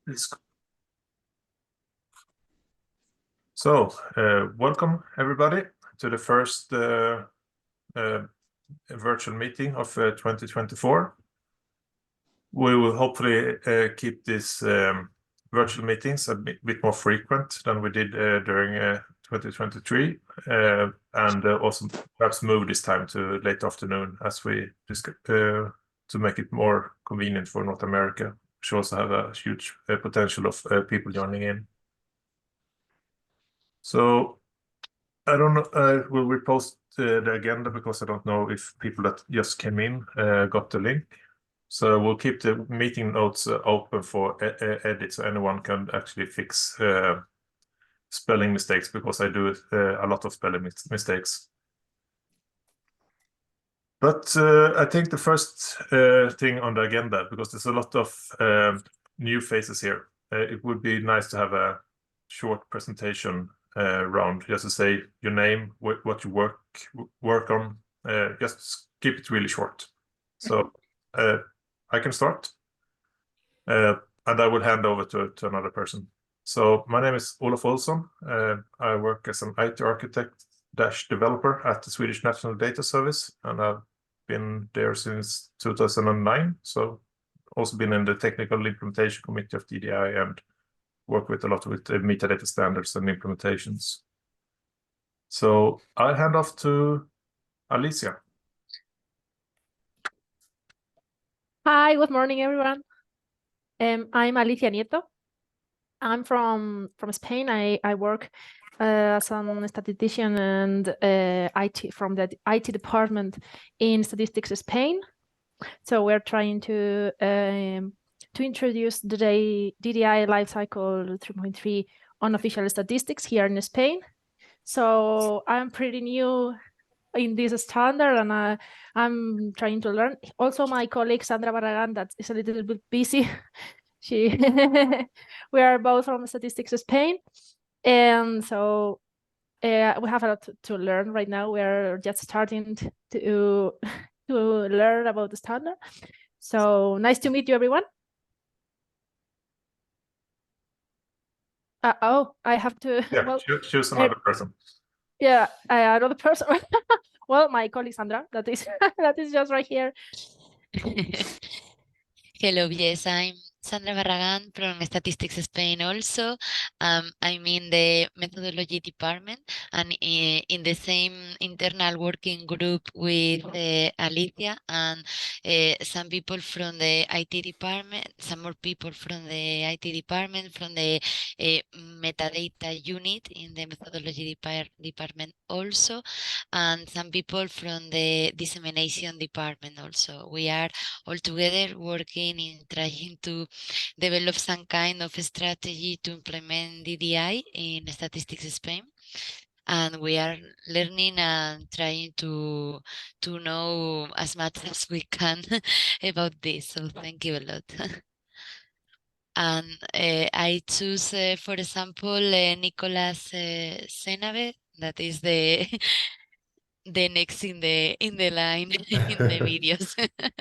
Please. So, welcome everybody to the first virtual meeting of 2024. We will hopefully keep these virtual meetings a bit more frequent than we did during 2023, and also perhaps move this time to late afternoon as we discuss, to make it more convenient for North America, which also have a huge potential of people joining in. So I don't know, will we post the agenda, because I don't know if people that just came in got the link. So we'll keep the meeting notes open for edit, so anyone can actually fix spelling mistakes, because I do a lot of spelling mistakes. But I think the first thing on the agenda, because there's a lot of new faces here, it would be nice to have a short presentation round, just to say your name, what you work on. Just keep it really short. So I can start, and I will hand over to another person. So my name is Olof Olsson. I work as an IT architect / developer at the Swedish National Data Service, and I've been there since 2009. So also been in the technical implementation committee of DDI and work with a lot with metadata standards and implementations. So I'll hand off to Alicia. Hi, good morning, everyone. I'm Alicia Nieto. I'm from Spain. I work as a statistician and IT from the IT department in Statistics Spain. So we're trying to introduce the DDI Lifecycle 3.3 unofficial statistics here in Spain. So I'm pretty new in this standard, and I'm trying to learn. Also, my colleague Sandra Barragan, that is a little bit busy. We are both from Statistics Spain, and so we have a lot to learn right now. We are just starting to learn about the standard. So nice to meet you, everyone. Oh, I have to. Yeah, well, choose another person. Yeah, another person. Well, my colleague Sandra, that is just right here. Hello, yes, I'm Sandra Barragan from Statistics Spain also. I'm in the methodology department and in the same internal working group with Alicia and some people from the IT department, some more people from the IT department, from the metadata unit in the methodology department also, and some people from the dissemination department also. We are all together working in trying to develop some kind of strategy to implement DDI in Statistics Spain. And we are learning and trying to know as much as we can about this. So thank you a lot. And I choose, for example, Nicolas Senave, that is the the next in the line in the videos.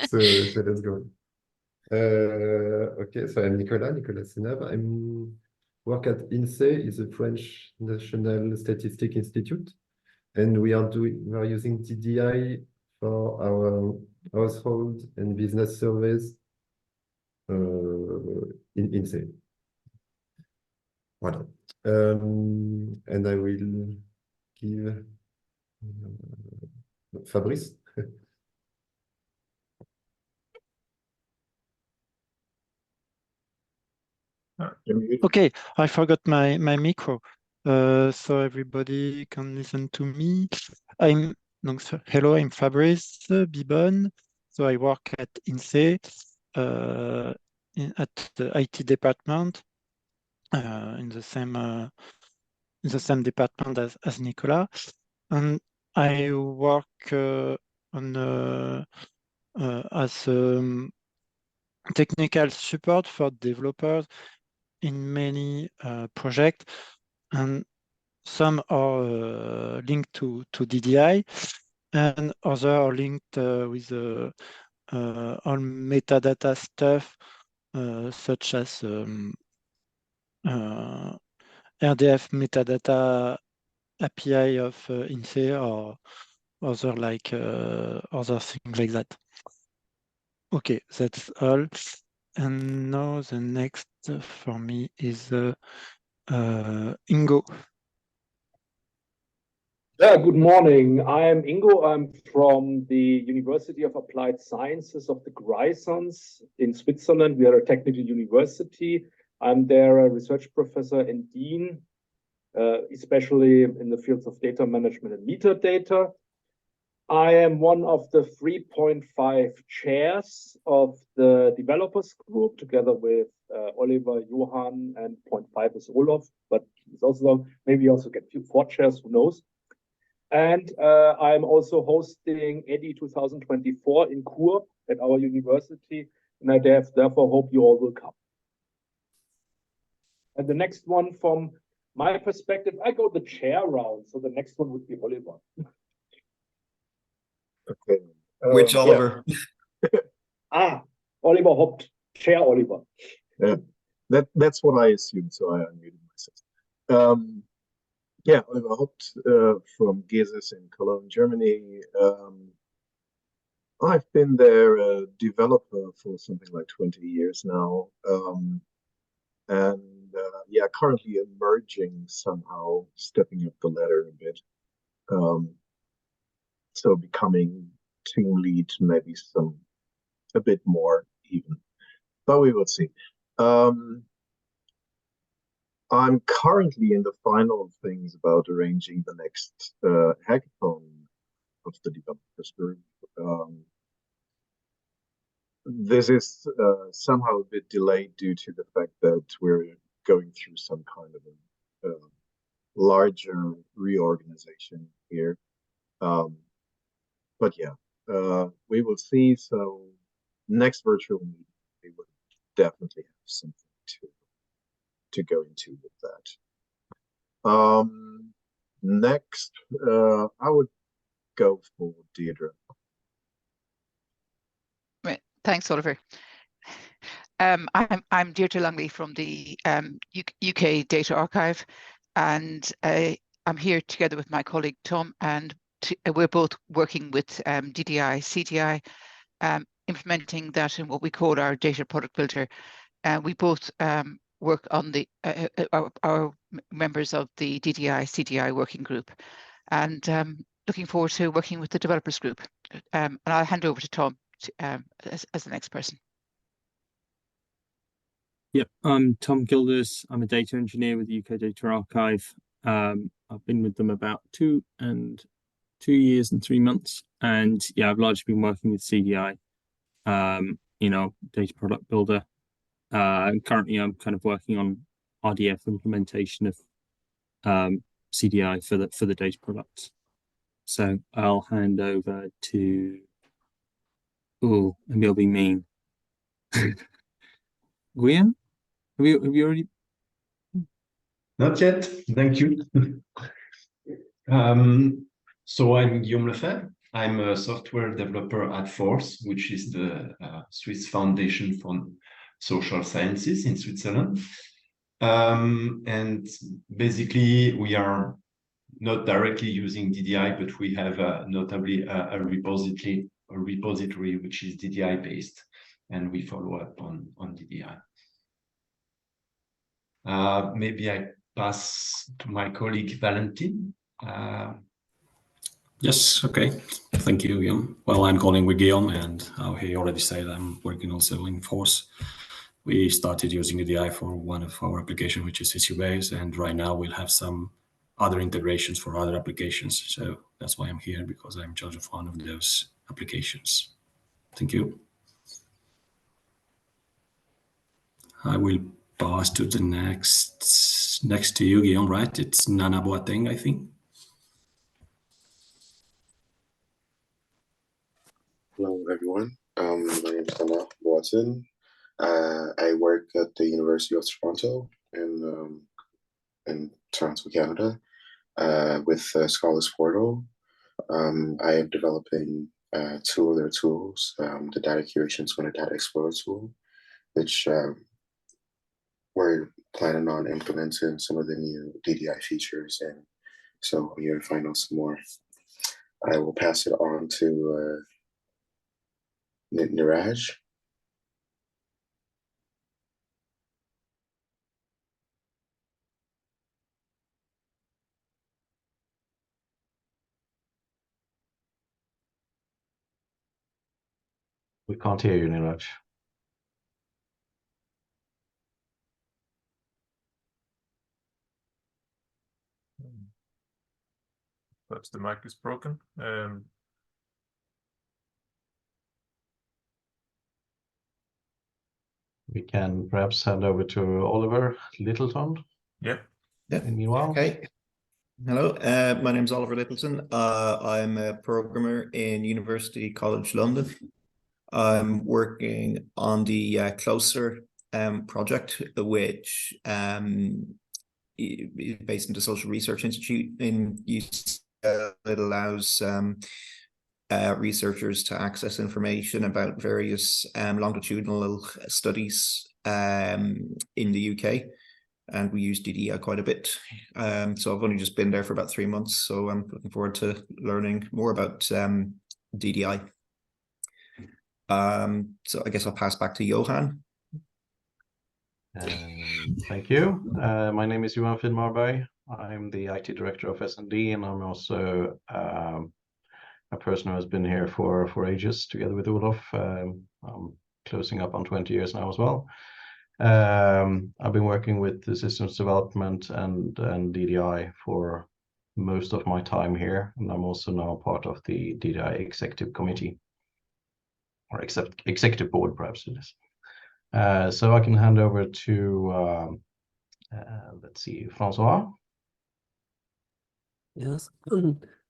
So let's go. Okay, so I'm Nicolas Senave. I'm work at INSEE, is a French National Statistic Institute, and we are using DDI for our household and business surveys in INSEE. Voilà. And I will give Fabrice. Okay, I forgot my micro, so everybody can listen to me. Hello, I'm Fabrice Bibon. So I work at INSEE at the IT department in the same department as Nicolas, and I work on as technical support for developers in many projects, and some are linked to DDI, and others are linked with all metadata stuff, such as RDF metadata API of INSEE or other like other things like that. Okay, that's all. And now the next for me is Ingo. Yeah, good morning. I'm Ingo. I'm from the University of Applied Sciences of the Grisons in Switzerland. We are a technical university. I'm there a research professor and dean, especially in the fields of data management and metadata. I am one of the 3.5 chairs of the developers group, together with Oliver, Johan, and 0.5 is Olaf, but he's also maybe also get 4 chairs, who knows. And I'm also hosting EDI 2024 in Chur at our university, and I therefore hope you all will come. And the next one, from my perspective, I go the chair round, so the next one would be Oliver. Okay. Which Oliver? Yeah. Oliver Haupt, Chair Oliver. Yeah, that's what I assumed, so I unmuted myself. Yeah, Oliver Haupt from GESIS in Cologne, Germany. I've been there a developer for something like 20 years now. And yeah, currently emerging somehow, stepping up the ladder a bit. So becoming team lead, maybe a bit more even, but we will see. I'm currently in the final things about arranging the next hackathon of the developers group. This is somehow a bit delayed due to the fact that we're going through some kind of a larger reorganization here. But yeah, we will see. So next virtual meeting, we will definitely have something to go into with that. Next, I would go for Deirdre. Right. Thanks, Oliver. I'm Deirdre Langley from the UK Data Archive, and I'm here together with my colleague Tom, and we're both working with DDI-CDI, implementing that in what we call our data product builder. We both work on the our members of the DDI-CDI working group, and looking forward to working with the developers group. And I'll hand over to Tom as the next person. Yep, I'm Tom Gilders. I'm a data engineer with the UK Data Archive. I've been with them about 2 years and 3 months, and yeah, I've largely been working with CDI, you know, data product builder. And currently, I'm kind of working on RDF implementation of CDI for the data products. So I'll hand over to. Oh, maybe I'll be mean. Guillaume, have you already? Not yet. Thank you. So I'm Guillaume Lefebvre. I'm a software developer at FORCE, which is the Swiss Foundation for Social Sciences in Switzerland. And basically, we are not directly using DDI, but we have notably a repository which is DDI based, and we follow up on DDI. Maybe I pass to my colleague Valentin. Yes, okay. Thank you, Guillaume. Well, I'm calling with Guillaume, and he already said I'm working also in FORCE. We started using DDI for one of our applications, which is issue-based, and right now we'll have some other integrations for other applications. So that's why I'm here, because I'm in charge of one of those applications. Thank you. I will pass to the next to you, Guillaume, right? It's Nana Boateng, I think. Hello, everyone. My name is Nana Boateng. I work at the University of Toronto in Toronto, Canada, with Scholars Portal. I am developing 2 other tools, the Data Curation tool and the Data Explorer tool, which were planning on implementing some of the new DDI features, and so I'm here to find out some more. I will pass it on to Niraj. We can't hear you, Niraj. Perhaps the mic is broken. We can perhaps hand over to Oliver Littleton. Yeah. Meanwhile. Okay. Hello, my name is Oliver Littleton. I'm a programmer in University College London. I'm working on the Closer project, which is based in the Social Research Institute in UCL. It allows researchers to access information about various longitudinal studies in the UK. And we use DDI quite a bit. So I've only just been there for about 3 months. So I'm looking forward to learning more about DDI. So I guess I'll pass back to Johan. Thank you. My name is Johan Finnmarberg. I'm the IT director of S&D, and I'm also a person who has been here for ages together with Olof. I'm closing up on 20 years now as well. I've been working with the systems development and DDI for most of my time here, and I'm also now part of the DDI executive committee, or executive board, perhaps it is. So I can hand over to, let's see, Francois. Yes,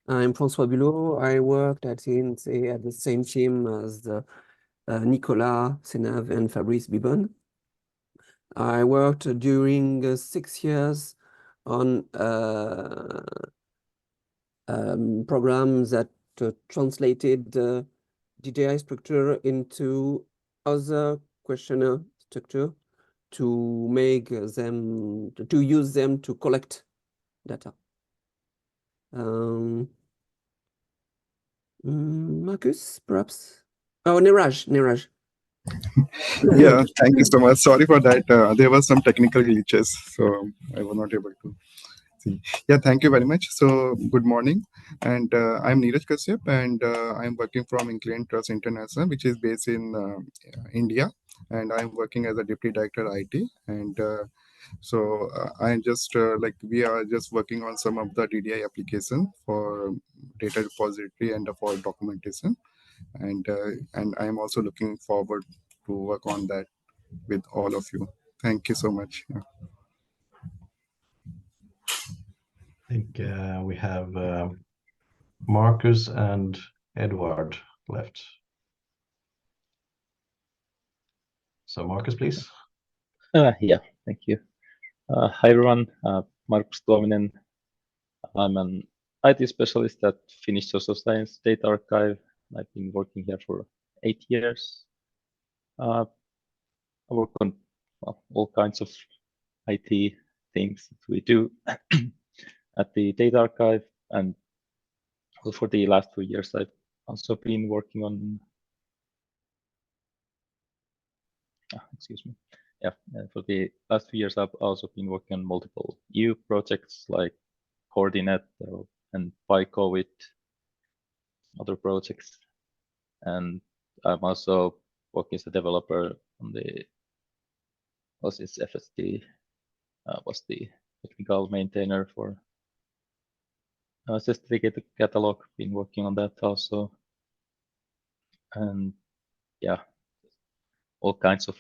I'm Francois Bulot. I worked at the same team as Nicolas Senav and Fabrice Bibon. I worked during 6 years on programs that translated the DDI structure into other questionnaire structure to make them, to use them to collect data. Marcus, perhaps? Oh, Niraj. Yeah, thank you so much. Sorry for that. There were some technical glitches, so I was not able to see. Yeah, thank you very much. So good morning, and I'm Neeraj Kashyap, and I'm working from Inclined Trust International, which is based in India, and I'm working as a deputy director IT. And so I'm just we are just working on some of the DDI application for data repository and for documentation. And I'm also looking forward to work on that with all of you. Thank you so much. I think we have Marcus and Edward left. So Marcus, please. Yeah, thank you. Hi everyone, Markus Tuominen. I'm an IT specialist at Finnish Social Science Data Archive. I've been working here for 8 years. I work on all kinds of IT things that we do at the Data Archive, and for the last 2 years I've also been working on for the last 2 years I've also been working on multiple EU projects like Coordinate and PICO with other projects, and I'm also working as a developer on the OSIS FSD, was the technical maintainer for certificate catalog, been working on that also, and yeah, all kinds of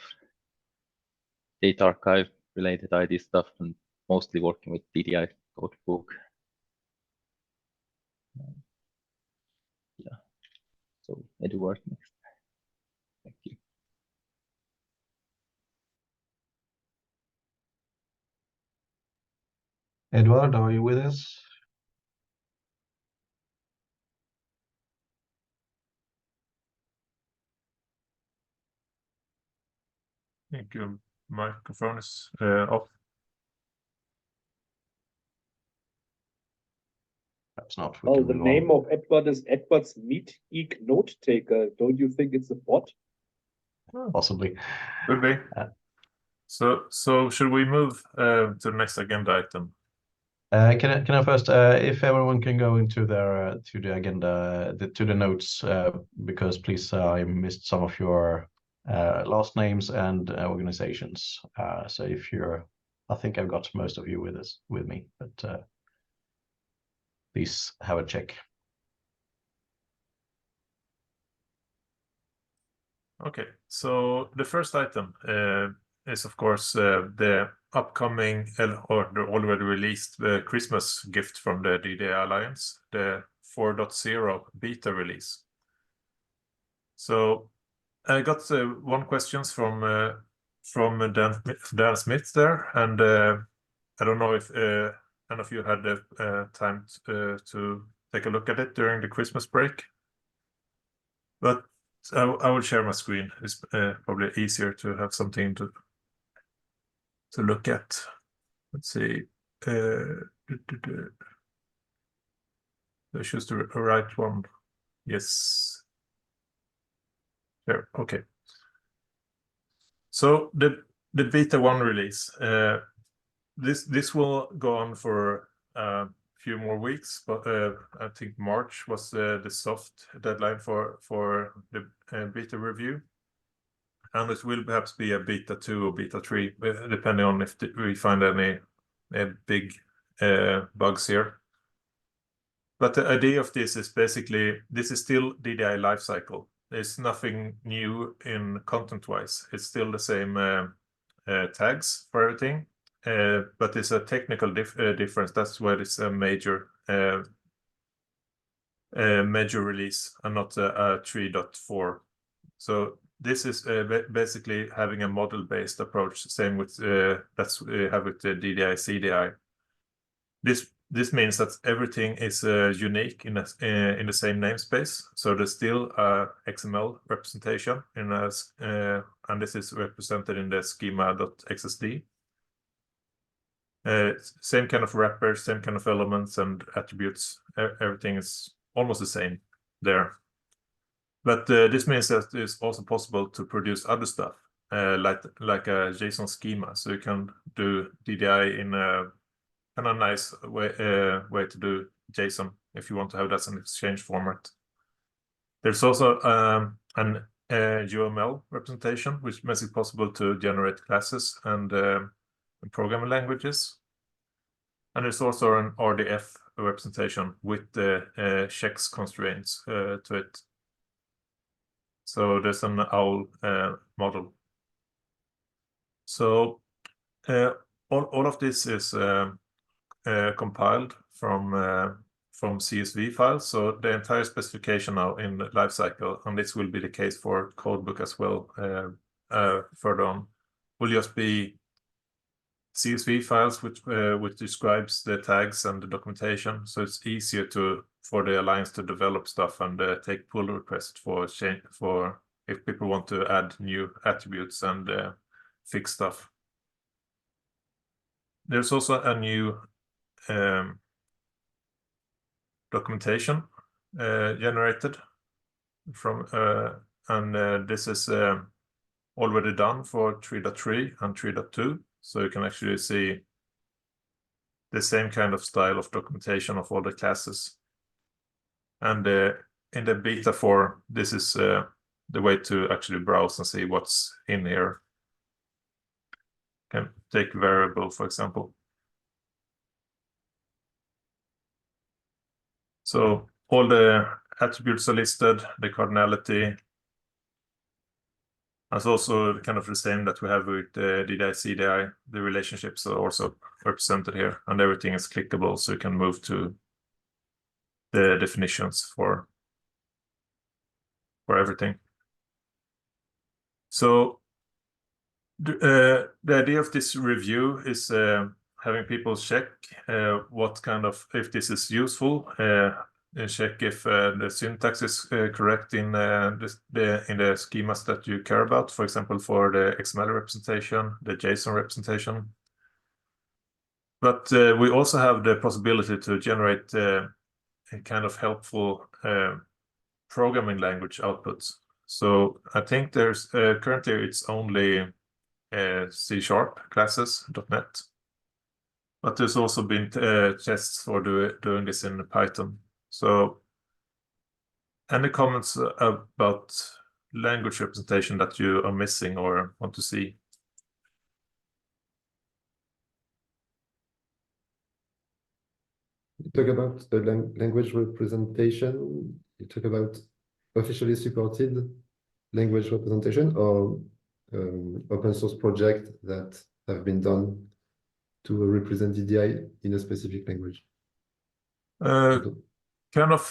data archive related ID stuff, and mostly working with DDI codebook. Yeah, so Edward next. Thank you. Edward, are you with us? I think your microphone is off. That's not. Oh, the name of Edward is Edward's Meat Geek Note Taker. Don't you think it's a bot? Possibly. Could be. So should we move to the next agenda item? Can I first, if everyone can go into their to the agenda, to the notes, because please, I missed some of your last names and organizations. So if you're, I think I've got most of you with me, but please have a check. Okay, so the first item is of course the upcoming or the already released Christmas gift from the DDI Alliance, the 4.0 beta release. So I got one question from Dan Smith there, and I don't know if any of you had the time to take a look at it during the Christmas break, but I will share my screen. It's probably easier to have something to look at. Let's see. I choose the right one. Yes. There. Okay. So the beta 1 release. This will go on for a few more weeks, but I think March was the soft deadline for the beta review, and it will perhaps be a beta 2 or beta 3, depending on if we find any big bugs here. But the idea of this is basically, this is still DDI Lifecycle. There's nothing new in content-wise. It's still the same tags for everything. But it's a technical difference. That's why it's a major release and not a 3.4. So this is basically having a model-based approach, same with that's we have with the DDI-CDI. This means that everything is unique in the same namespace. So there's still a XML representation and this is represented in the schema.xsd. Same kind of wrapper, same kind of elements and attributes. Everything is almost the same there. But this means that it's also possible to produce other stuff, like a JSON schema. So you can do DDI in a kind of nice way to do JSON if you want to have that as an exchange format. There's also an UML representation, which makes it possible to generate classes and programming languages. And there's also an RDF representation with the checks constraints to it. So there's an OWL model. So all of this is compiled from CSV files. So the entire specification now in the lifecycle, and this will be the case for codebook as well further on, will just be CSV files which describes the tags and the documentation, so it's easier for the Alliance to develop stuff and take pull requests for if people want to add new attributes and fix stuff. There's also a new documentation generated from and this is already done for 3.3 and 3.2. So you can actually see the same kind of style of documentation of all the classes. And in the beta 4, this is the way to actually browse and see what's in here. Can take variable, for example. So all the attributes are listed, the cardinality. It's also kind of the same that we have with the DDI-CDI. The relationships are also represented here, and everything is clickable, so you can move to the definitions for everything. So the idea of this review is having people check what kind of, if this is useful, check if the syntax is correct in the schemas that you care about, for example, for the XML representation, the JSON representation. But we also have the possibility to generate kind of helpful programming language outputs. So I think there's currently it's only C# classes, .NET, but there's also been tests for doing this in Python. So any comments about language representation that you are missing or want to see? You talk about the language representation. You talk about officially supported language representation or open source project that have been done to represent DDI in a specific language. Kind of.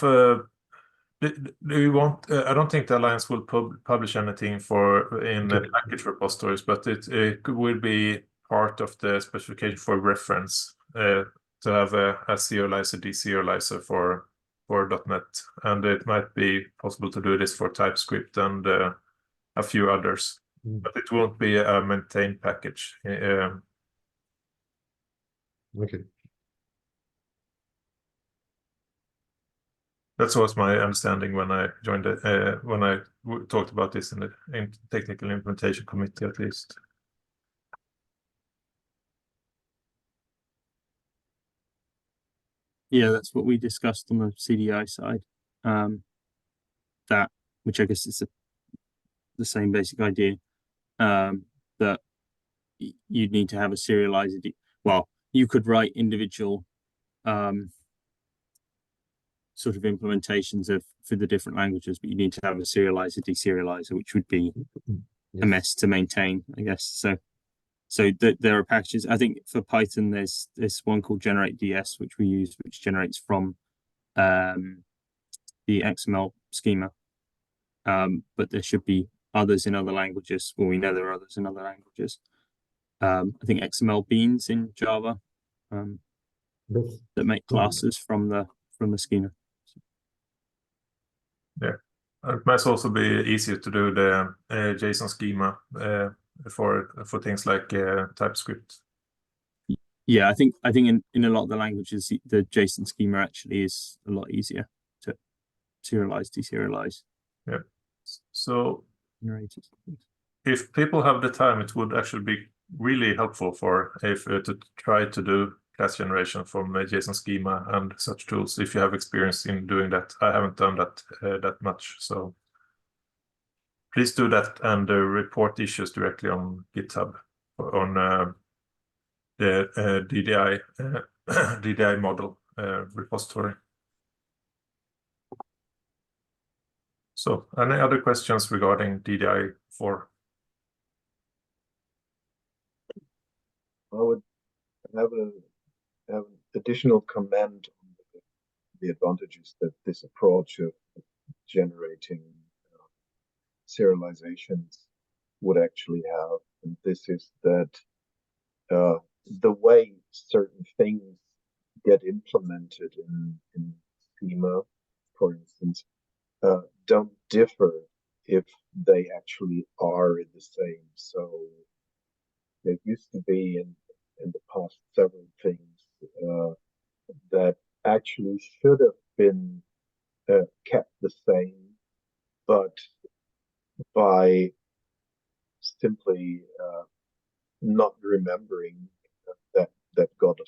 Do you want? I don't think the Alliance will publish anything in package repositories, but it will be part of the specification for reference to have a serializer, deserializer for .NET, and it might be possible to do this for TypeScript and a few others, but it won't be a maintained package. Okay. That was my understanding when I joined it, when I talked about this in the technical implementation committee, at least. Yeah, that's what we discussed on the CDI side. Which I guess is the same basic idea, that you'd need to have a serializer. Well, you could write individual sort of implementations for the different languages, but you need to have a serializer, deserializer, which would be a mess to maintain, I guess. So there are packages. I think for Python, there's one called generate.ds, which we use, which generates from the XML schema. But there should be others in other languages. Well, we know there are others in other languages. I think xmlbeans in Java that make classes from the schema. Yeah, it might also be easier to do the JSON schema for things like TypeScript. Yeah, I think in a lot of the languages, the JSON schema actually is a lot easier to serialize, deserialize. Yeah. So if people have the time, it would actually be really helpful to try to do class generation from JSON schema and such tools if you have experience in doing that. I haven't done that much, so please do that and report issues directly on GitHub on the DDI model repository. So, any other questions regarding DDI-4? I would have an additional comment on the advantages that this approach of generating serializations would actually have. And this is that the way certain things get implemented in schema, for instance, don't differ if they actually are in the same. So there used to be in the past several things that actually should have been kept the same, but by simply not remembering that got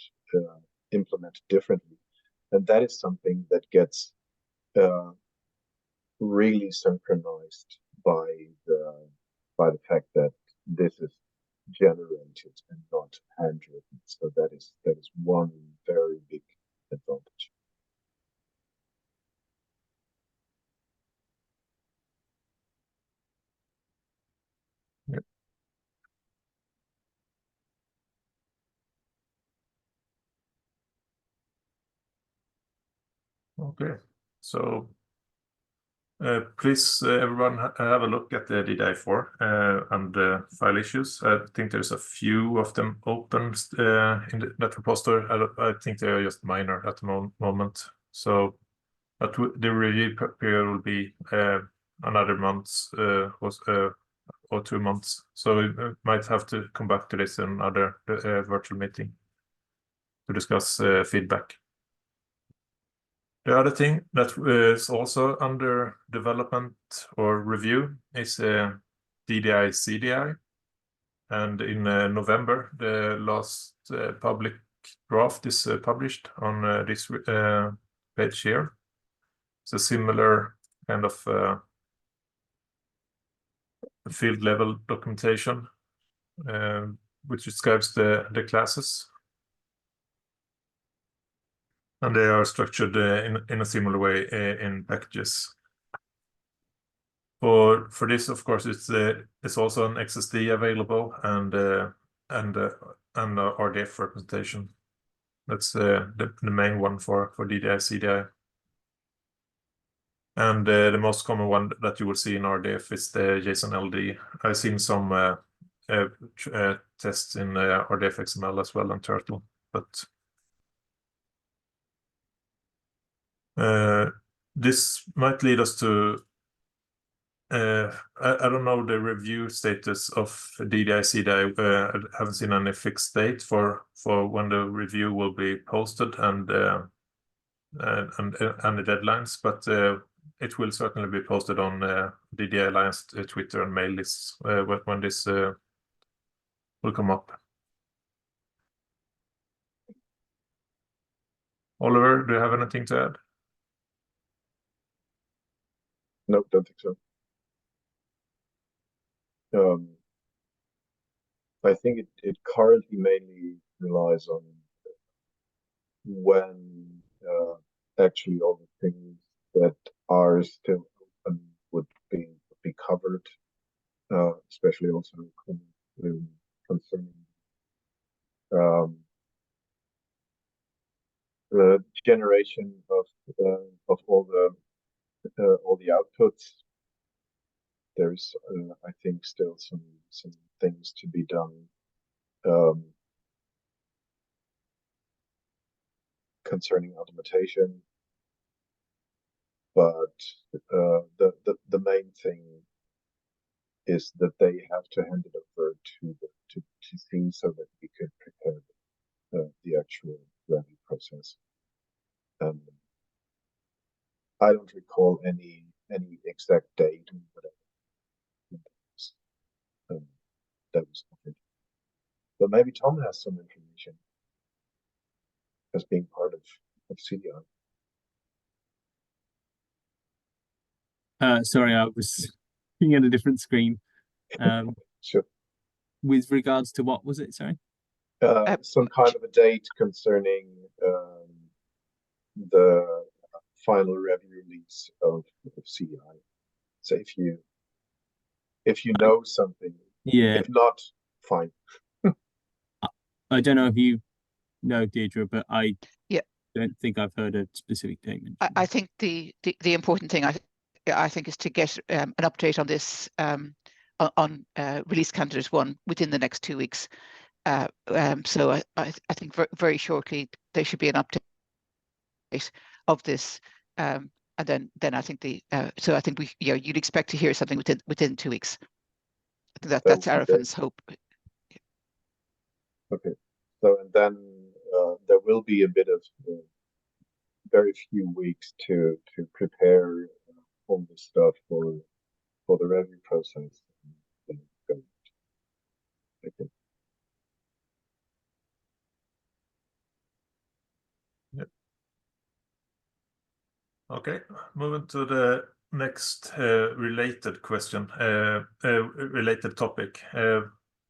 implemented differently, and that is something that gets really synchronized by the fact that this is generated and not handwritten. So that is one very big advantage. Yeah. Okay, so please, everyone, have a look at the DDI-4 and the file issues. I think there's a few of them open in that repository. I think they are just minor at the moment. So, but the review period will be another month or 2 months. So we might have to come back to this in another virtual meeting to discuss feedback. The other thing that is also under development or review is DDI-CDI. And in November, the last public draft is published on this page here. It's a similar kind of field level documentation, which describes the classes. And they are structured in a similar way in packages. For this, of course, it's also an XSD available and RDF representation. That's the main one for DDI-CDI. And the most common one that you will see in RDF is the JSON-LD. I've seen some tests in RDF XML as well and Turtle, but this might lead us to I don't know the review status of DDI-CDI. I haven't seen any fixed date for when the review will be posted and the deadlines, but it will certainly be posted on DDI Alliance Twitter and mail lists when this will come up. Oliver, do you have anything to add? No, don't think so. I think it currently mainly relies on when actually all the things that are still open would be covered, especially also concerning the generation of all the outputs. There's I think still some things to be done concerning automation, but the main thing is that they have to hand it over to C so that we could prepare the actual review process. I don't recall any exact date or whatever. That was offered. But maybe Tom has some information as being part of CDI. Sorry, I was looking at a different screen. Sure. With regards to what was it? Sorry. Some kind of a date concerning the final review release of CDI. So if you know something, yeah. If not, fine. I don't know if you know, Deirdre, but I yeah don't think I've heard a specific date mentioned. I think the important thing I think is to get an update on this on release candidate 1 within the next 2 weeks. So I think very shortly there should be an update of this, and then I think so I think you'd expect to hear something within 2 weeks. I think that's Arafin's hope. Okay, so and then there will be a bit of very few weeks to prepare all the stuff for the review process. Okay. Yep. Okay, moving to the next related question, related topic.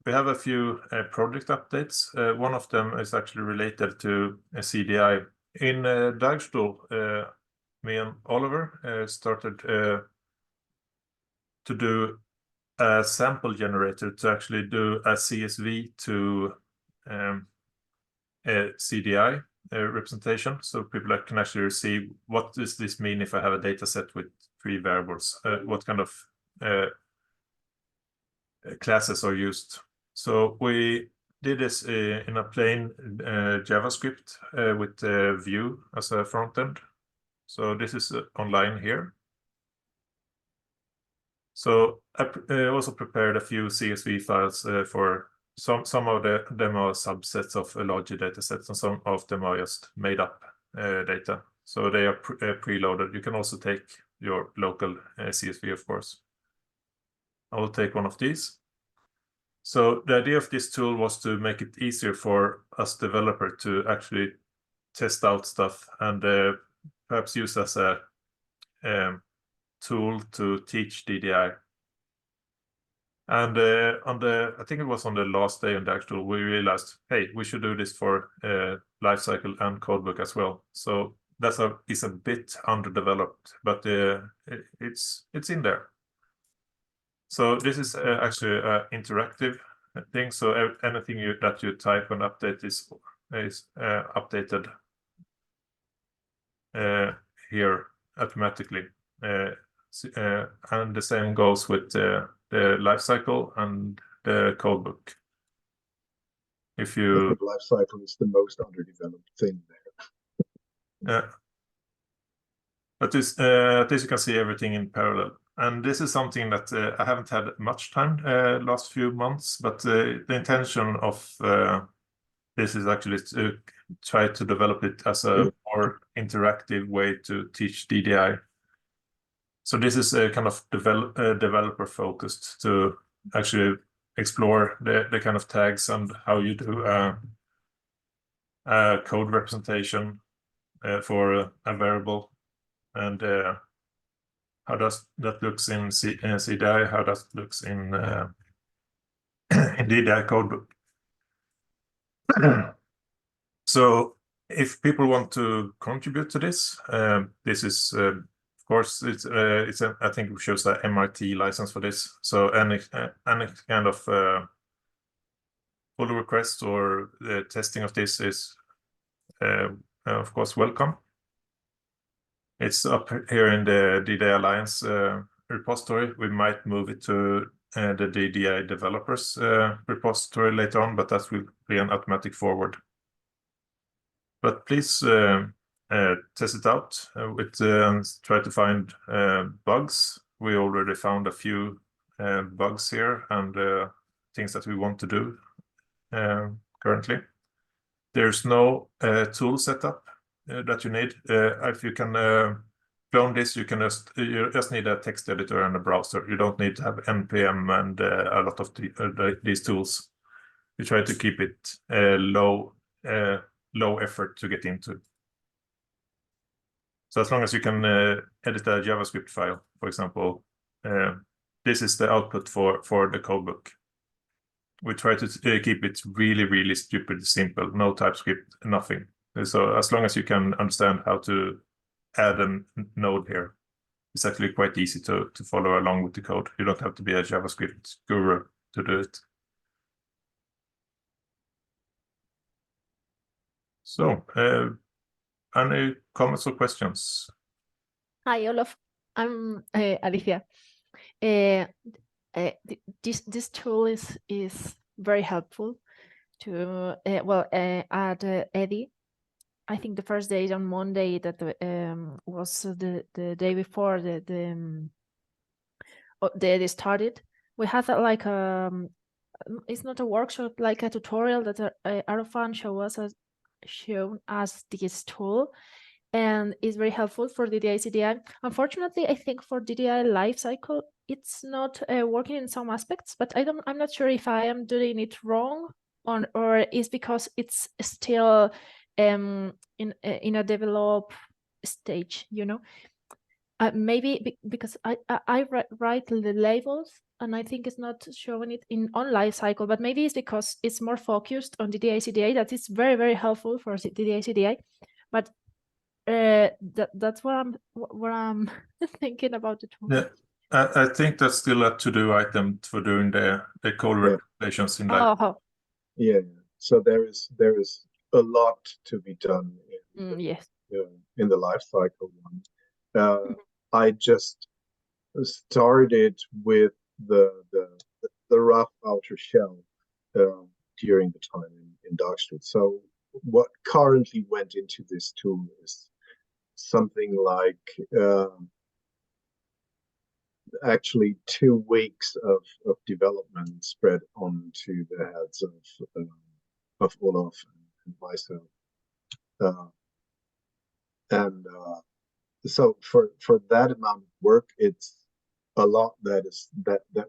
We have a few project updates. One of them is actually related to CDI. In Dagstuhl, me and Oliver started to do a sample generator to actually do a CSV to a CDI representation, so people can actually see what does this mean if I have a data set with 3 variables, what kind of classes are used. So we did this in a plain JavaScript with Vue as a front end. So this is online here. So I also prepared a few CSV files for some of them are subsets of larger data sets, and some of them are just made up data. So they are preloaded. You can also take your local CSV, of course. I will take one of these. So the idea of this tool was to make it easier for us developer to actually test out stuff and perhaps use as a tool to teach DDI. And I think it was on the last day on the actual, we realized, hey, we should do this for Lifecycle and Codebook as well. So that's is a bit underdeveloped, but it's in there. So this is actually an interactive thing. So anything that you type and update is updated here automatically. And the same goes with the lifecycle and the codebook. If you I think lifecycle is the most underdeveloped thing there. But this, at least you can see everything in parallel. And this is something that I haven't had much time last few months, but the intention of this is actually to try to develop it as a more interactive way to teach DDI. So this is a kind of developer focused to actually explore the kind of tags and how you do code representation for a variable, and how does that looks in CDI, how does it looks in DDI codebook. So if people want to contribute to this, this is of course I think it shows the MIT license for this. So any kind of pull request or testing of this is of course welcome. It's up here in the DDI Alliance repository. We might move it to the DDI developers repository later on, but that will be an automatic forward. But please test it out with try to find bugs. We already found a few bugs here and things that we want to do currently. There's no tool setup that you need. If you can clone this, you just need a text editor and a browser. You don't need to have npm and a lot of these tools. We try to keep it low effort to get into. So as long as you can edit a JavaScript file, for example, this is the output for the codebook. We try to keep it really, really stupid simple, no TypeScript, nothing. So as long as you can understand how to add a node here, it's actually quite easy to follow along with the code. You don't have to be a JavaScript guru to do it. So, any comments or questions? Hi, Olof. I'm Alicia. This tool is very helpful to add Eddie. I think the first day on Monday that was the day before the Eddie started. We had like it's not a workshop, like a tutorial that Arafan shown us this tool, and it's very helpful for DDI-CDI. Unfortunately, I think for DDI Lifecycle, it's not working in some aspects, but I'm not sure if I am doing it wrong or is because it's still in a develop stage, you know. Maybe because I write the labels and I think it's not showing it on Lifecycle, but maybe it's because it's more focused on DDI-CDI. That is very, very helpful for DDI-CDI, but that's what I'm thinking about the tool. Yeah, I think that's still a to-do item for doing the code representations in Life. Yeah, so there is a lot to be done yes. In the Lifecycle one. I just started with the rough outer shell during the time in Darkstreet. So what currently went into this tool is something like actually 2 weeks of development spread onto the heads of Olaf and myself. And so for that amount of work, it's a lot that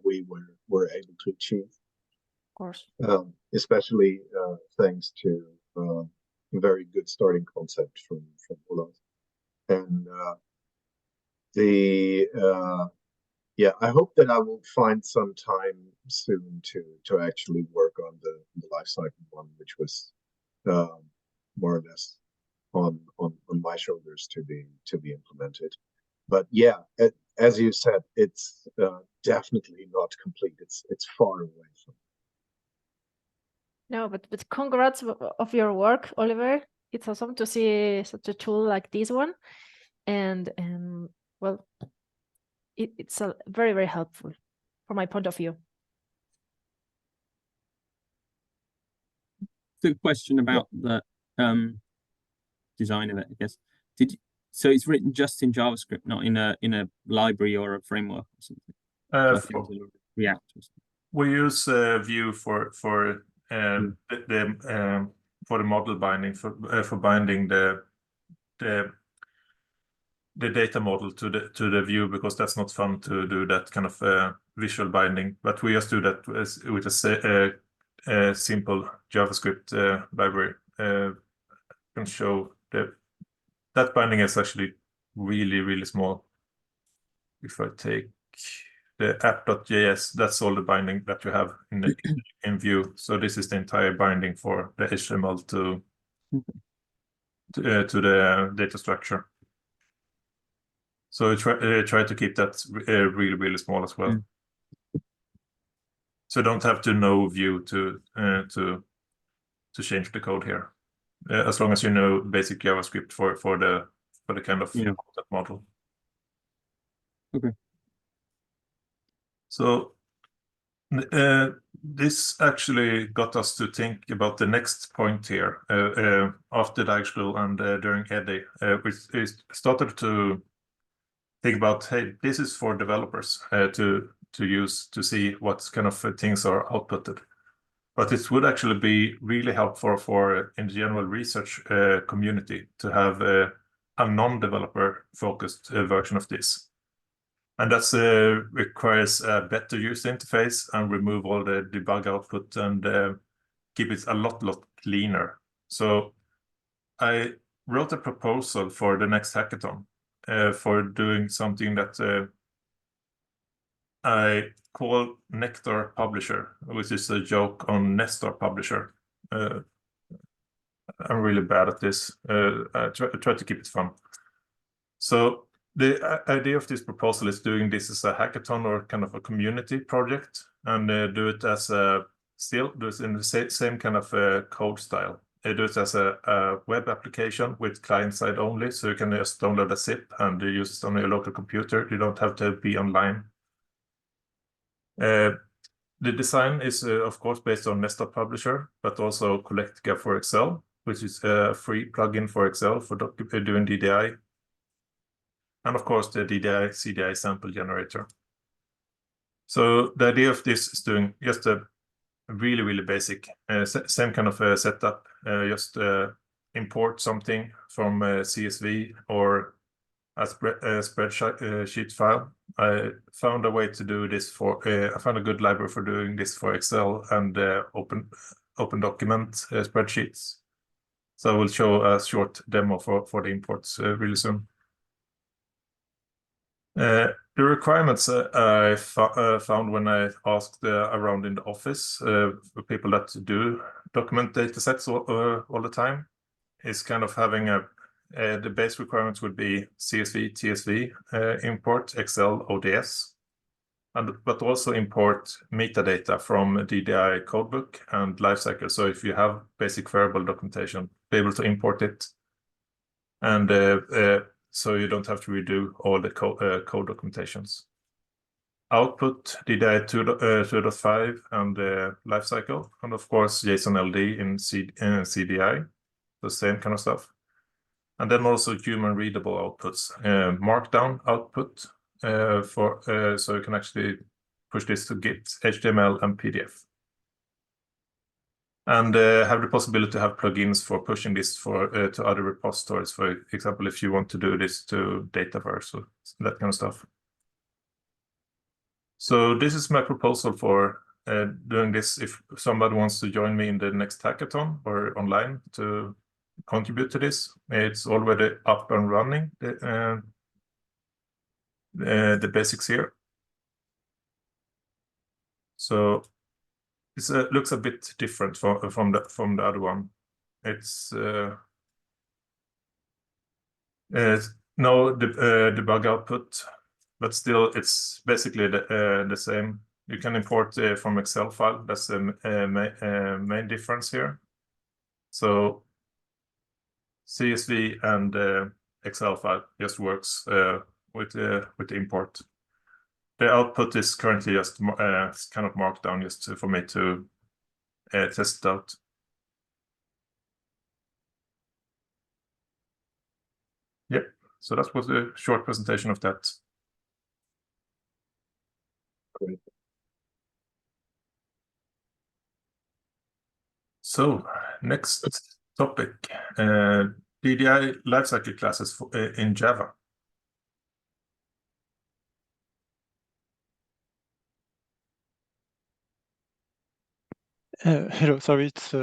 we were able to achieve. Of course. Especially thanks to a very good starting concept from Olaf. And yeah, I hope that I will find some time soon to actually work on the lifecycle one, which was more or less on my shoulders to be implemented. But yeah, as you said, it's definitely not complete. It's far away from. No, but congrats of your work, Oliver. It's awesome to see such a tool like this one, and well, it's a very, very helpful from my point of view. The question about the design of it, I guess. So it's written just in JavaScript, not in a library or a framework or something? React or something. We use Vue for the model binding for binding the data model to the view, because that's not fun to do that kind of visual binding. But we just do that with a simple JavaScript library. Can show that binding is actually really, really small. If I take the app.js, that's all the binding that you have in Vue. So this is the entire binding for the HTML to the data structure. So I try to keep that really, really small as well. So don't have to know Vue to change the code here, as long as you know basic JavaScript for the kind of concept model. Okay. So this actually got us to think about the next point here. After Diag School and during EDI, we started to think about, hey, this is for developers to use to see what kind of things are outputted. But it would actually be really helpful for in general research community to have a non-developer focused version of this. And that requires a better user interface and remove all the debug output and keep it a lot cleaner. So I wrote a proposal for the next hackathon for doing something that I call Nectar Publisher, which is a joke on Nectar Publisher. I'm really bad at this. I try to keep it fun. So the idea of this proposal is doing this as a hackathon or kind of a community project, and do it as do it in the same kind of code style. Do it as a web application with client side only, so you can just download a zip and use it on your local computer. You don't have to be online. The design is, of course, based on Nectar Publisher, but also Collectica for Excel, which is a free plugin for Excel for doing DDI. And of course, the DDI-CDI-sample-generator. So the idea of this is doing just a really, really basic, same kind of setup, just import something from CSV or a spreadsheet file. I found a way to do this I found a good library for doing this for Excel and open document spreadsheets. So I will show a short demo for the imports really soon. The requirements I found when I asked around in the office for people that do document data sets all the time is kind of having the base requirements would be CSV, TSV, import Excel ODS, but also import metadata from DDI codebook and lifecycle. So if you have basic variable documentation, be able to import it, and so you don't have to redo all the code documentations. Output DDI 2.5 and lifecycle, and of course JSON-LD in CDI, the same kind of stuff. And then also human readable outputs, markdown output so you can actually push this to Git, HTML, and PDF. and have the possibility to have plugins for pushing this for to other repositories. For example, if you want to do this to Dataverse or that kind of stuff. So this is my proposal for doing this. If somebody wants to join me in the next hackathon or online to contribute to this, it's already up and running. The basics here. So it looks a bit different from the other one. It's no debug output, but still it's basically the same. You can import from Excel file. That's the main difference here. So CSV and Excel file just works with the import. The output is currently just kind of marked down just for me to test it out. Yep. So that was a short presentation of that. Great. So next topic, DDI Lifecycle classes in Java. Hello, sorry, it's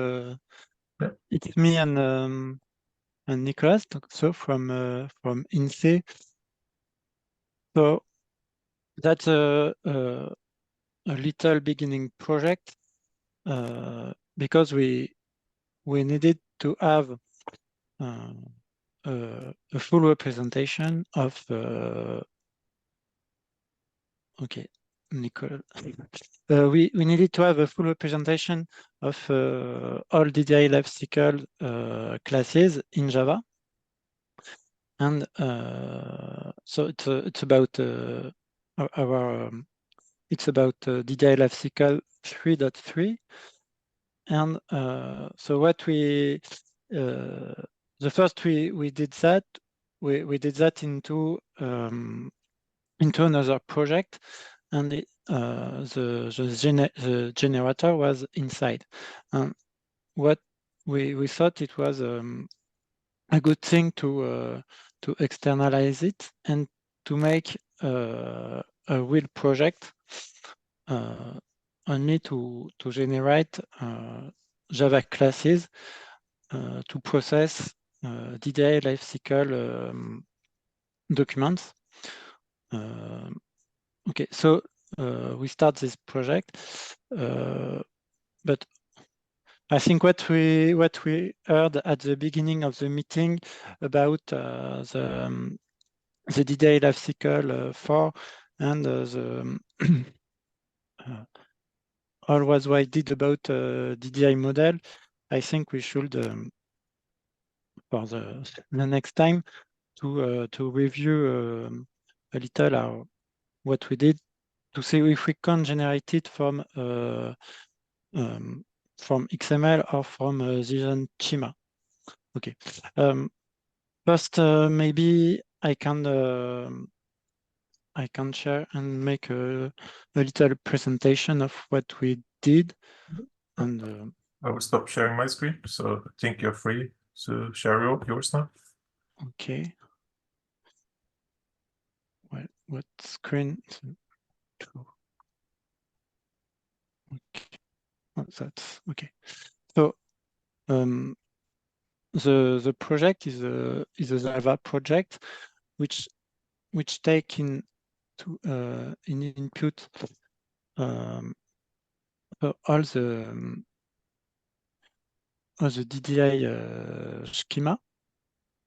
me and Nicolas, so from INSEE. So that's a little beginning project because we needed to have a full representation of okay, Nicolas. We needed to have a full representation of all DDI Lifecycle classes in Java, and so it's about it's about DDI Lifecycle 3.3, and so what we the first we did that we did that into another project, and the generator was inside. What we thought it was a good thing to externalize it and to make a real project only to generate Java classes to process DDI Lifecycle documents. Okay, so we start this project, but I think what we heard at the beginning of the meeting about the DDI Lifecycle 4 and the all was what I did about DDI model, I think we should for the next time to review a little what we did to see if we can generate it from XML or from json-schema. Okay. First, maybe I can share and make a little presentation of what we did. And I will stop sharing my screen, so I think you're free to share yours now. Okay. Well, what screen? Okay. Oh, that's okay. So the project is a Java project which take in input all the DDI schema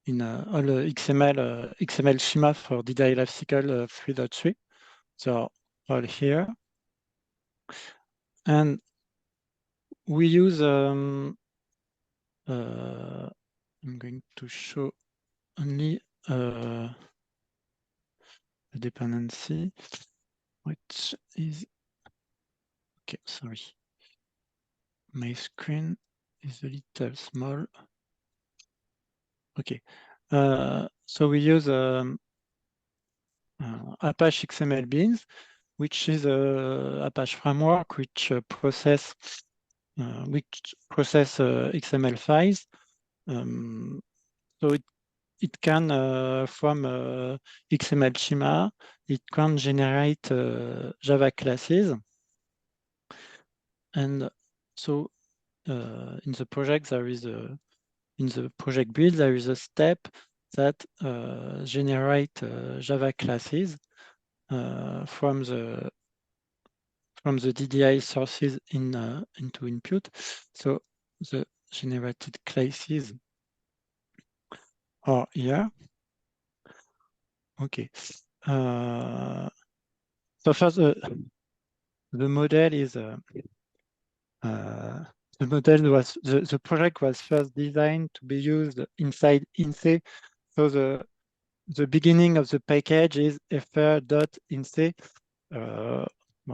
in all XML schema for DDI Lifecycle 3.3. So all here, and we use I'm going to show only a dependency, which is okay. Sorry, my screen is a little small. Okay, so we use apache xmlbeans, which is a Apache framework which process which process XML files. So it can, from XML schema, it can generate Java classes. And so in the project, there is in the project build, there is a step that generate Java classes from the DDI sources into input. So the generated classes are here. Okay. So first, the model is the project was first designed to be used inside INSEE. So the beginning of the package is fr.inse.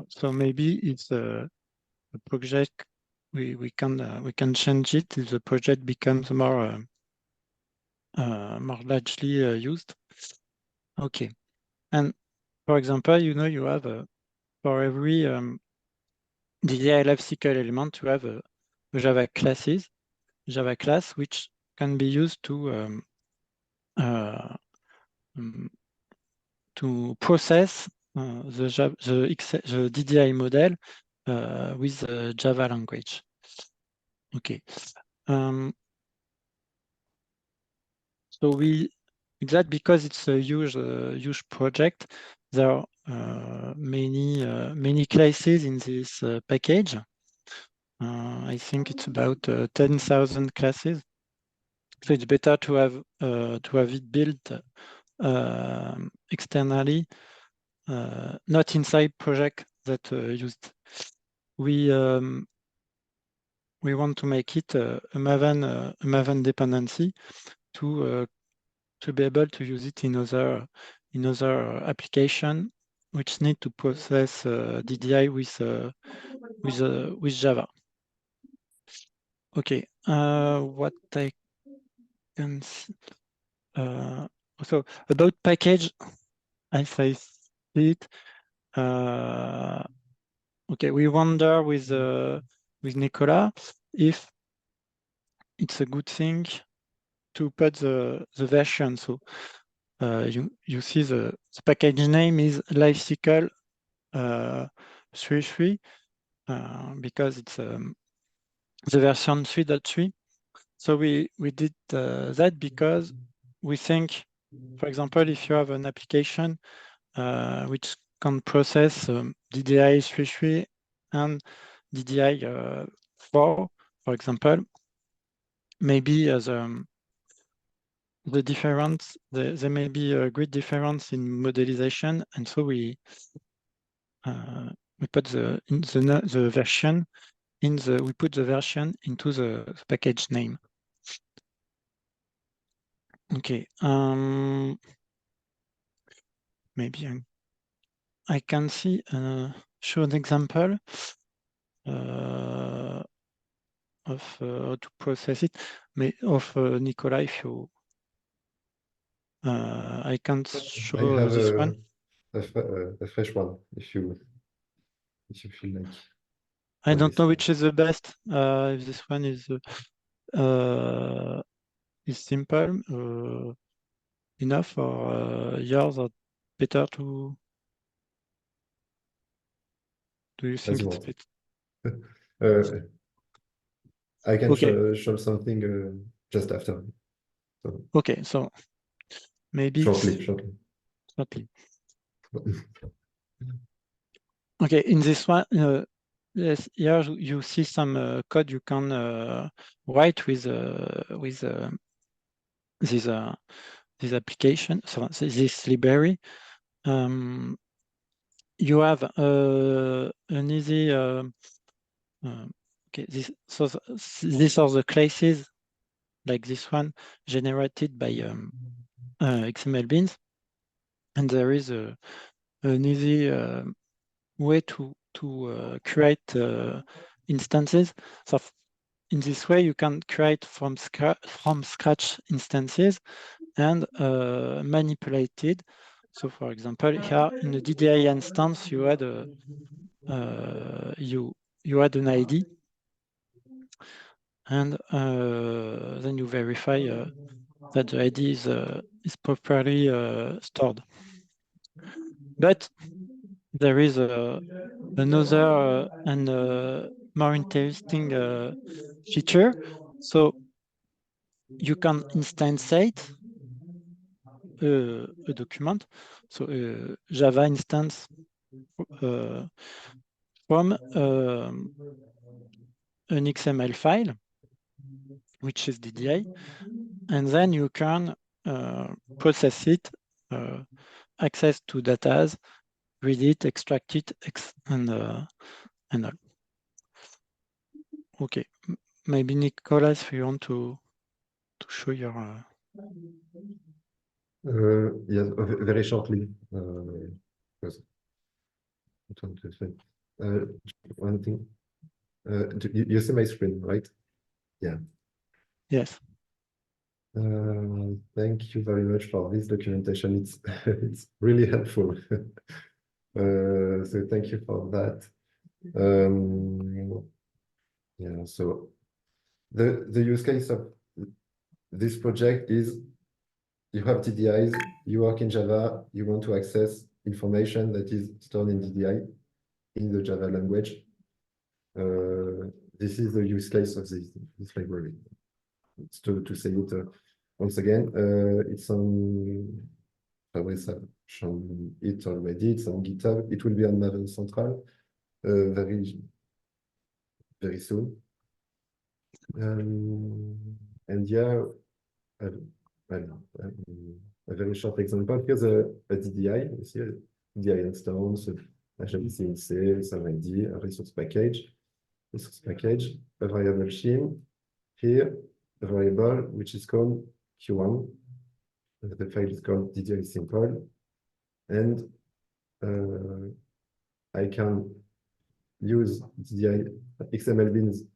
So maybe it's a project we can change it if the project becomes more largely used. Okay, and for example, you have for every DDI Lifecycle element, you have a Java class which can be used to process the DDI model with the Java language. Okay. So that because it's a huge project, there are many classes in this package. I think it's about 10,000 classes. So it's better to have it built externally, not inside project that used. We want to make it a Maven dependency to be able to use it in other application which need to process DDI with Java. Okay, what I can see. So about package, as I see it, okay, we wonder with Nicola if it's a good thing to put the version. So you see the package name is Lifecycle 3.3 because it's the version 3.3. So we did that because we think, for example, if you have an application which can process DDI 3.3 and DDI 4, for example, maybe the difference, there may be a great difference in modelization, and so we put the version we put the version into the package name. Okay, maybe I can see show an example of how to process it, of Nicola, if you I can't show I have this one. A fresh one if you feel like. I don't know which is the best. If this one is simple enough, or yours are better to. Do you think it's better? I can show something just after. So. Okay, so maybe shortly. Okay, in this one, yes, here you see some code you can write with this application, so this library. You have an easy. Okay, these are the classes like this one generated by xmlbeans, and there is an easy way to create instances. So in this way, you can create from scratch instances and manipulate it. So, for example, here in the DDI instance, you had you had an ID, and then you verify that the ID is properly stored. But there is another and more interesting feature. So you can instantiate a document, so a Java instance from an XML file, which is DDI, and then you can process it, access to data, read it, extract it, and all. Okay, maybe Nicolas, if you want to show your. Yes, very shortly. Because I want to say one thing. You see my screen, right? Yeah. Yes. Thank you very much for this documentation. It's really helpful. So thank you for that. Yeah. So the use case of this project is you have DDIs, you work in Java, you want to access information that is stored in DDI in the Java language. This is the use case of this library. It's to say it once again, it's on Fabrice have shown it already, it's on GitHub, it will be on Maven Central very soon. And yeah, a very short example. Here's a DDI. You see a DDI instance, HMC, some ID, a resource package, a variable scheme. Here, a variable which is called Q1. The file is called DDI-sample, and I can use DDI xmlbeans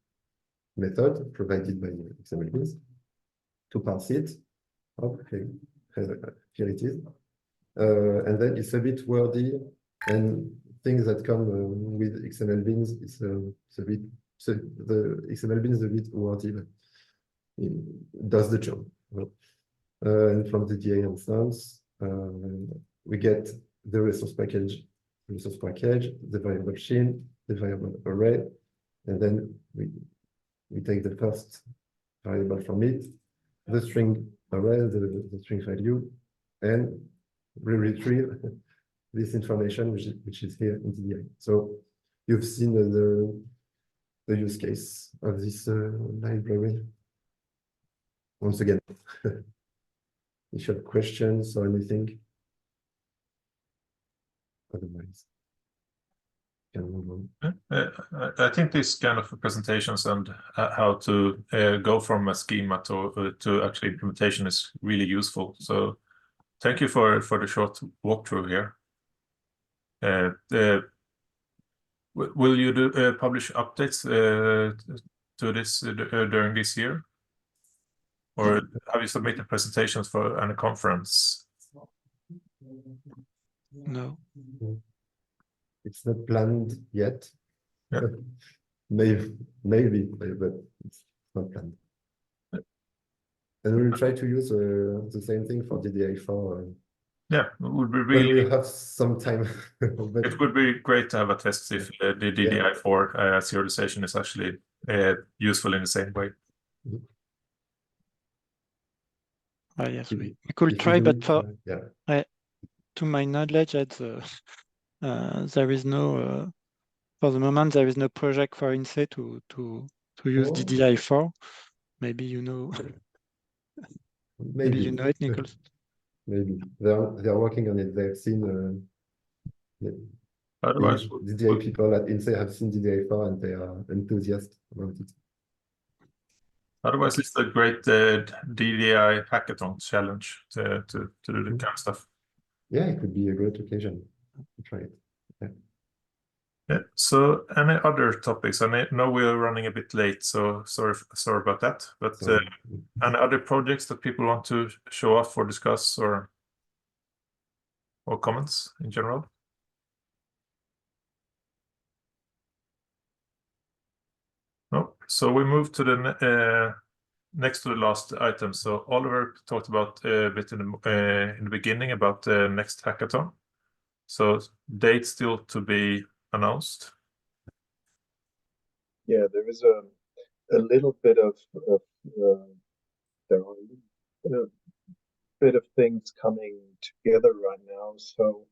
method provided by xmlbeans to parse it. Okay, here it is. And then it's a bit wordy, and things that come with xmlbeans is a bit, so the xmlbeans is a bit wordy, but it does the job. And from the DDI instance, we get the resource package, the variable scheme, the variable array, and then we take the first variable from it, the string array, the string value, and we retrieve this information which is here in DDI. So you've seen the use case of this library. Once again, if you have questions or anything, otherwise, can move on. I think these kind of presentations and how to go from a schema to actually implementation is really useful. So thank you for the short walkthrough here. Will you publish updates to this during this year? Or have you submitted presentations for any conference? No. It's not planned yet. Yeah. Maybe, but it's not planned. Yeah. And we'll try to use the same thing for DDI-4. Yeah, it would be really. We'll have some time. But it would be great to have a test if the DDI-4 serialization is actually useful in the same way. Yes, we could try, but for to my knowledge, there is no for the moment there is no project for INSEE to use DDI-4. Maybe you know. Maybe you know it, Nicholas. Maybe they are working on it. They've seen otherwise DDI people at INSEE have seen DDI-4 and they are enthusiastic about it. Otherwise, it's a great DDI hackathon challenge to do the kind of stuff. Yeah, it could be a great occasion to try it. Yeah. So, any other topics? I know we're running a bit late, so sorry about that. But any other projects that people want to show off or discuss, or comments in general? No. So we move to the next to the last item. So Oliver talked about a bit in the beginning about the next hackathon. So date still to be announced. Yeah, there is a little bit of there are a bit of things coming together right now. So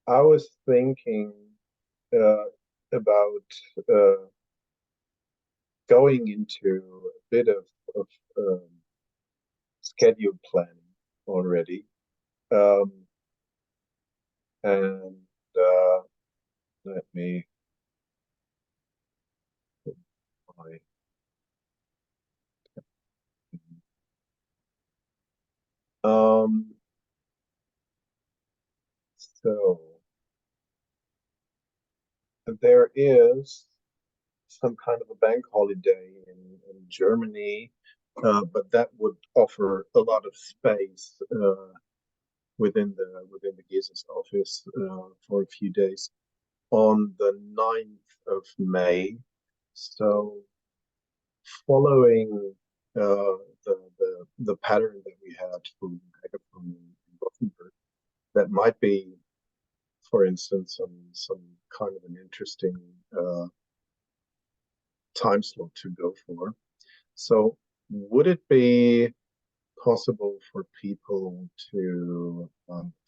I was thinking about going into a bit of schedule planning already, and let me put my so there is some kind of a bank holiday in Germany, but that would offer a lot of space within the GESIS office for a few days on the 9th of May. So following the pattern that we had from hackathon in Gothenburg, that might be, for instance, some kind of an interesting time slot to go for. So would it be possible for people to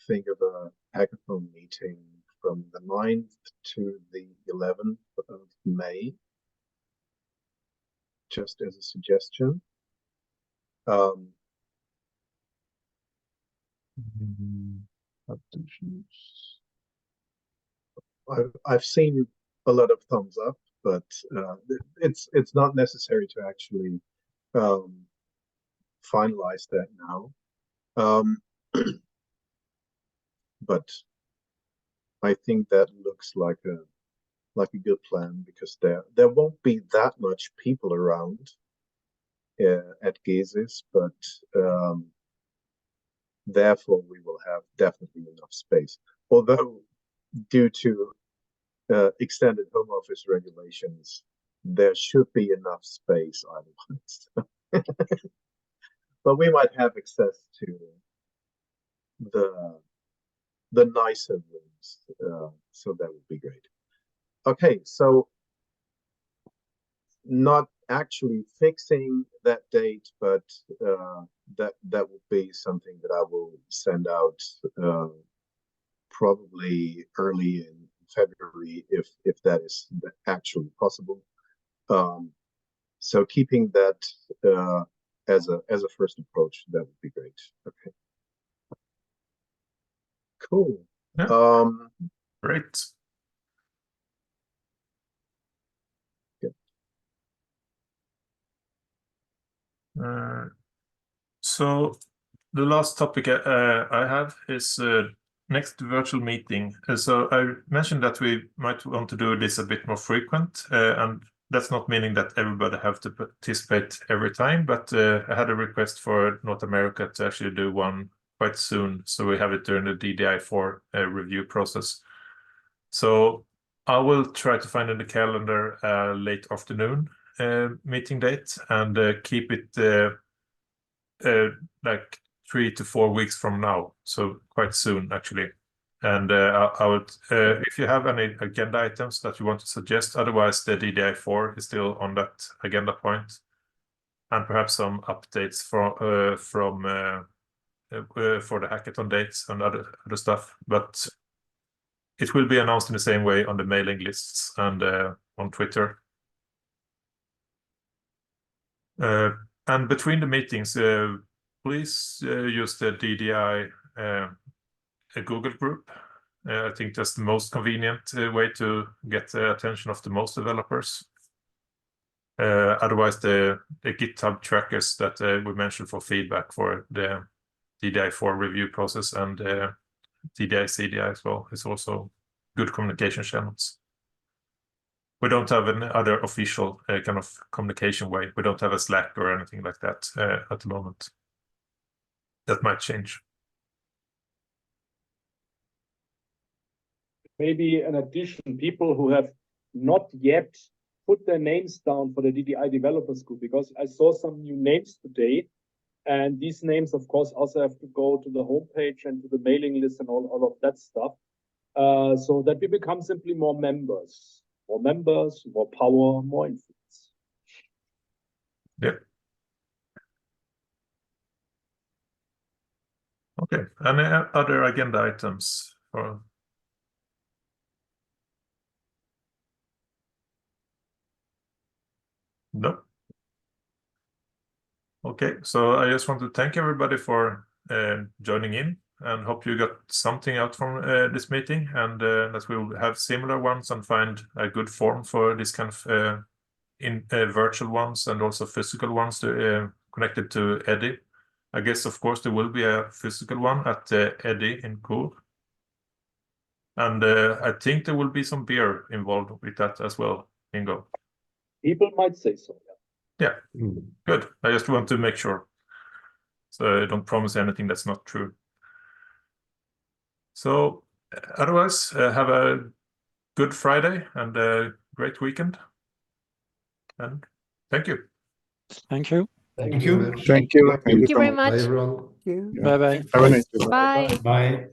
think of a hackathon meeting from the 9th to the 11th of May, just as a suggestion? I've seen a lot of thumbs up, but it's not necessary to actually finalize that now. But I think that looks like a good plan, because there won't be that much people around at GESIS, but therefore we will have definitely enough space. Although due to extended home office regulations, there should be enough space otherwise. But we might have access to the nicer rooms, so that would be great. Okay, so not actually fixing that date, but that would be something that I will send out probably early in February, if that is actually possible. So keeping that as a first approach, that would be great. Okay. Cool. Yeah. Great. Good. So the last topic I have is next virtual meeting. So I mentioned that we might want to do this a bit more frequent, and that's not meaning that everybody have to participate every time, but I had a request for North America to actually do one quite soon, so we have it during the DDI-4 review process. So I will try to find in the calendar late afternoon meeting date, and keep it like 3 to 4 weeks from now, so quite soon actually. And I would, if you have any agenda items that you want to suggest, otherwise the DDI-4 is still on that agenda point, and perhaps some updates for the hackathon dates and other stuff. But it will be announced in the same way on the mailing lists and on Twitter. And between the meetings, please use the DDI Google group. I think that's the most convenient way to get the attention of the most developers. Otherwise, the GitHub trackers that we mentioned for feedback for the DDI-4 review process and DDI-CDI as well is also good communication channels. We don't have any other official kind of communication way. We don't have a Slack or anything like that at the moment. That might change. Maybe in addition, people who have not yet put their names down for the DDI developers group, because I saw some new names today. And these names, of course, also have to go to the homepage and to the mailing list and all of that stuff. So that we become simply more members, more power, more influence. Yeah. Okay. Any other agenda items? No. Okay, so I just want to thank everybody for joining in, and hope you got something out from this meeting, and that we'll have similar ones and find a good form for this kind of virtual ones and also physical ones connected to Eddie. I guess, of course, there will be a physical one at Eddie in Cool. And I think there will be some beer involved with that as well, Ingo. People might say so, yeah. Good. I just want to make sure. So I don't promise anything that's not true. So otherwise, have a good Friday and a great weekend. And thank you. Thank you. Thank you. Thank you. Thank you very much. Bye, everyone. Bye-bye. Have a nice day. Bye. Bye.